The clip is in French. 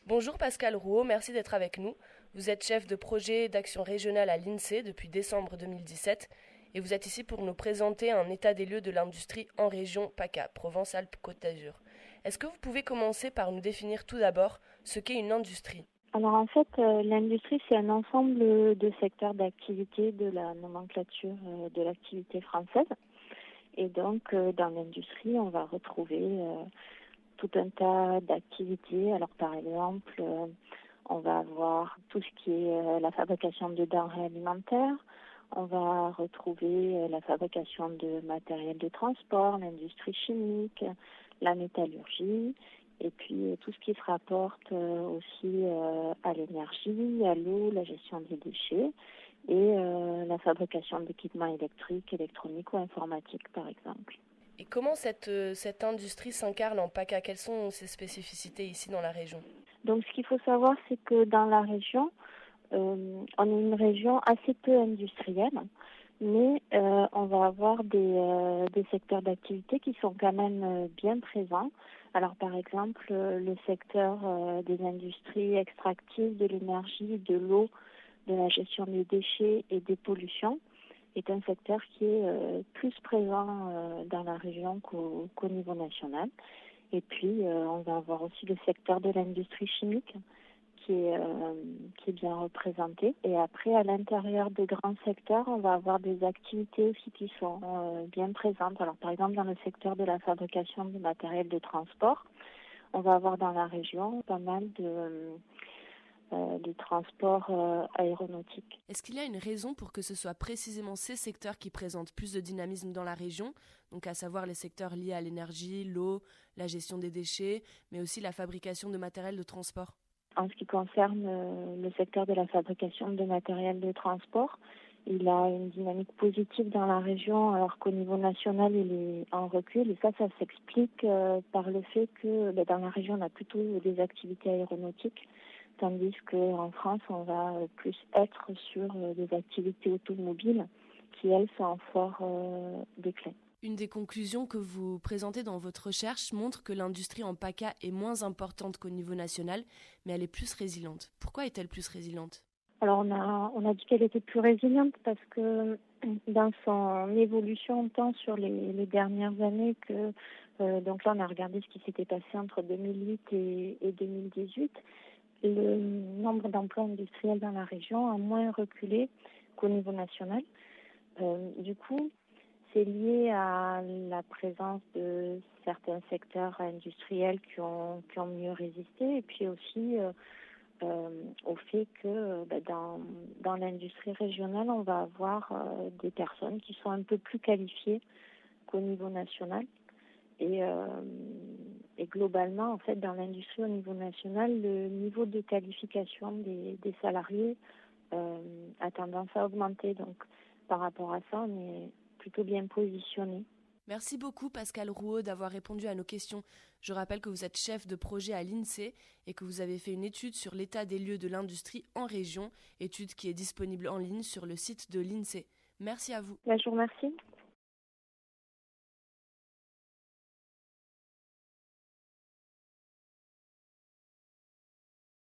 Bonjour Pascal Rouault, merci d'être avec nous. Vous êtes chef de projet d'action régionale à l'INSEE depuis décembre 2017 et vous êtes ici pour nous présenter un état des lieux de l'industrie en région PACA, Provence-Alpes-Côte d'Azur. Est-ce que vous pouvez commencer par nous définir tout d'abord ce qu'est une industrie? Alors en fait, l'industrie, c'est un ensemble de secteurs d'activité de la nomenclature de l'activité française. Et donc, dans l'industrie, on va retrouver tout un tas d'activités. Alors par exemple, on va avoir tout ce qui est la fabrication de denrées alimentaires. On va retrouver la fabrication de matériel de transport, l'industrie chimique, la métallurgie, et puis tout ce qui se rapporte aussi à l'énergie, à l'eau, la gestion des déchets et la fabrication d'équipements électriques, électroniques ou informatiques, par exemple. Et comment cette industrie s'incarne en PACA? Quelles sont ses spécificités ici dans la région? Donc ce qu'il faut savoir, c'est que dans la région, on est une région assez peu industrielle, mais on va avoir des secteurs d'activité qui sont quand même bien présents. Alors par exemple, le secteur des industries extractives, de l'énergie, de l'eau, de la gestion des déchets et des pollutions est un secteur qui est plus présent dans la région qu'au niveau national. Et puis, on va avoir aussi le secteur de l'industrie chimique qui est bien représenté. Et après, à l'intérieur des grands secteurs, on va avoir des activités aussi qui sont bien présentes. Alors, par exemple, dans le secteur de la fabrication du matériel de transport, on va avoir dans la région pas mal de transports aéronautiques. Est-ce qu'il y a une raison pour que ce soit précisément ces secteurs qui présentent plus de dynamisme dans la région, donc à savoir les secteurs liés à l'énergie, l'eau, la gestion des déchets, mais aussi la fabrication de matériel de transport? En ce qui concerne le secteur de la fabrication de matériel de transport, il a une dynamique positive dans la région, alors qu'au niveau national, il est en recul. Et ça s'explique par le fait que dans la région, on a plutôt des activités aéronautiques, tandis qu'en France, on va plus être sur des activités automobiles qui, elles, sont en fort déclin. Une des conclusions que vous présentez dans votre recherche montre que l'industrie en PACA est moins importante qu'au niveau national, mais elle est plus résiliente. Pourquoi est-elle plus résiliente? Alors on a dit qu'elle était plus résiliente parce que dans son évolution tant sur les dernières années que donc là on a regardé ce qui s'était passé entre 2008 et 2018, le nombre d'emplois industriels dans la région a moins reculé qu'au niveau national. Du coup, c'est lié à la présence de certains secteurs industriels qui ont mieux résisté et puis aussi au fait que dans l'industrie régionale, on va avoir des personnes qui sont un peu plus qualifiées qu'au niveau national. Et, euh, et globalement, en fait, dans l'industrie au niveau national, le niveau de qualification des salariés a tendance à augmenter. Donc, par rapport à ça, on est plutôt bien positionné. Merci beaucoup Pascal Rouault d'avoir répondu à nos questions. Je rappelle que vous êtes chef de projet à l'INSEE et que vous avez fait une étude sur l'état des lieux de l'industrie en région, étude qui est disponible en ligne sur le site de l'INSEE. Merci à vous. Je vous remercie.